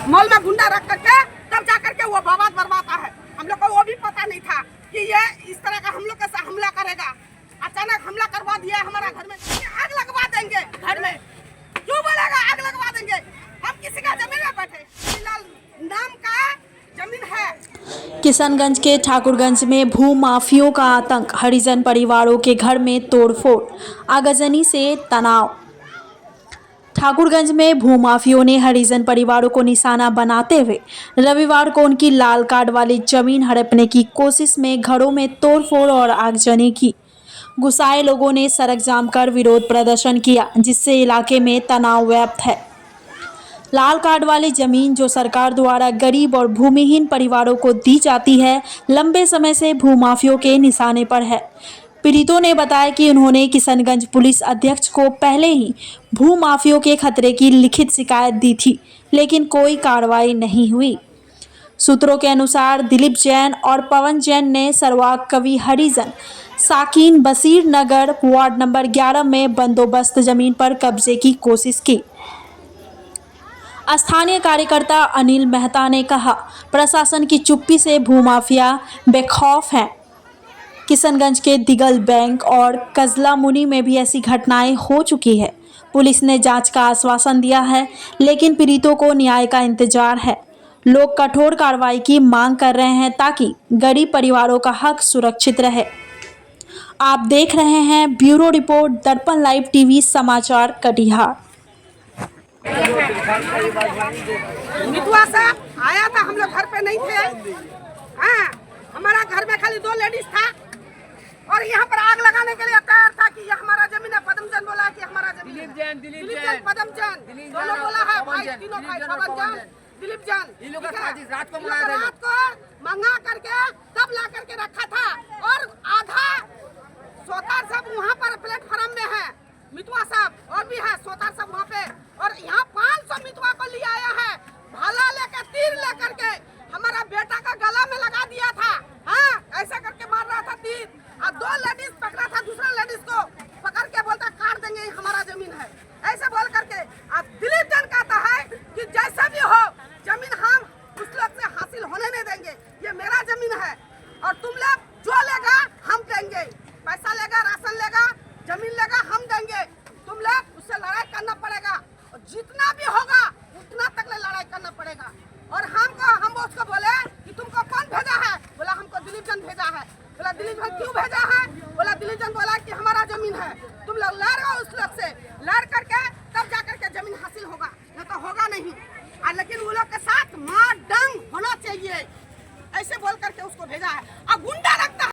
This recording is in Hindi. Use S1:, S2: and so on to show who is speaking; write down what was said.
S1: मॉल में गुंडा रख करके तब जा करके वो बर्बाद बर्बादा है। हम लोग को वो भी पता नहीं था कि ये इस तरह का हम लोग के साथ हमला करेगा। अचानक हमला करवा दिया हमारा घर में, आग लगवा देंगे घर में। क्यों बोलेगा आग लगवा देंगे? हम किसी का जमीन में बैठे, फिलहाल नाम का जमीन है।
S2: किशनगंज के ठाकुरगंज में भू माफियों का आतंक, हरिजन परिवारों के घर में तोड़फोड़, आगजनी से तनाव। ठाकुरगंज में भूमाफियों ने हरिजन परिवारों को निशाना बनाते हुए रविवार को उनकी लाल कार्ड वाली जमीन हड़पने की कोशिश में घरों में तोड़फोड़ और आगजनी की। गुस्साए लोगों ने सड़क जाम कर विरोध प्रदर्शन किया, जिससे इलाके में तनाव व्याप्त है। लाल कार्ड वाली जमीन जो सरकार द्वारा गरीब और भूमिहीन परिवारों को दी जाती है, लंबे समय से भूमाफियों के निशाने पर है। पीड़ितों ने बताया कि उन्होंने किशनगंज पुलिस अध्यक्ष को पहले ही भूमाफियों के खतरे की लिखित शिकायत दी थी, लेकिन कोई कार्रवाई नहीं हुई। सूत्रों के अनुसार दिलीप जैन और पवन जैन ने सरवाग कवि हरिजन साकिन बशीर नगर वार्ड नंबर 11 में बंदोबस्त जमीन पर कब्जे की कोशिश की। स्थानीय कार्यकर्ता अनिल मेहता ने कहा, प्रशासन की चुप्पी से भूमाफिया बेखौफ हैं। किशनगंज के दिगल बैंक और कजला मुनी में भी ऐसी घटनाएं हो चुकी है। पुलिस ने जांच का आश्वासन दिया है, लेकिन पीड़ितों को न्याय का इंतजार है। लोग कठोर कार्रवाई की मांग कर रहे हैं ताकि गरीब परिवारों का हक सुरक्षित रहे। आप देख रहे हैं ब्यूरो रिपोर्ट, दर्पण लाइव टीवी समाचार कटिहार।
S1: मितुआ साहब आया था, हम लोग घर पे नहीं थे। हाँ, हमारा घर में खाली 2 लेडीज था और यहाँ पर आग लगाने के लिए तैयार था कि ये हमारा जमीन है। पदमचंद बोला कि हमारा जमीन है। दिलीप जैन पदमचंद दोनों बोला है, भाई तीनों भाई पदमचंद दिलीप जैन रात को मंगा करके तब ला करके रखा था। और आधा सोतार सब वहाँ पर प्लेटफॉर्म में है, मितुआ साहब और भी है सोतार सब वहाँ पे। और यहाँ 500 मितुआ को ले आया है, भाला लेकर तीर लेकर के हमारा बेटा का गला में लगा दिया था। हाँ, ऐसा करके मार रहा था तीर। और 2 लेडीज पकड़ा था, दूसरा लेडीज को पकड़ के बोलता काट देंगे, हमारा जमीन है, ऐसे बोल करके। अब दिलीप जैन कहता है कि जैसा भी हो जमीन हम उस लोग से हासिल होने नहीं देंगे, ये मेरा जमीन है और तुम लोग जो लेगा हम देंगे, पैसा लेगा, राशन लेगा, जमीन लेगा, हम देंगे। तुम लोग उससे लड़ाई करना पड़ेगा और जितना भी होगा उतना तक लड़ाई करना पड़ेगा। और हम उसको बोले कि तुमको कौन भेजा है? बोला हमको दिलीप जैन भेजा है। बोला दिलीप जैन क्यों भेजा है? बोला दिलीप जैन बोला कि हमारा जमीन है, तुम लोग लड़ो उस लोग से, लड़ करके तब जा करके जमीन हासिल होगा, नहीं तो होगा नहीं। लेकिन वो लोग के साथ मार डंग होना चाहिए, ऐसे बोल करके उसको भेजा है। अब गुंडा रखता है।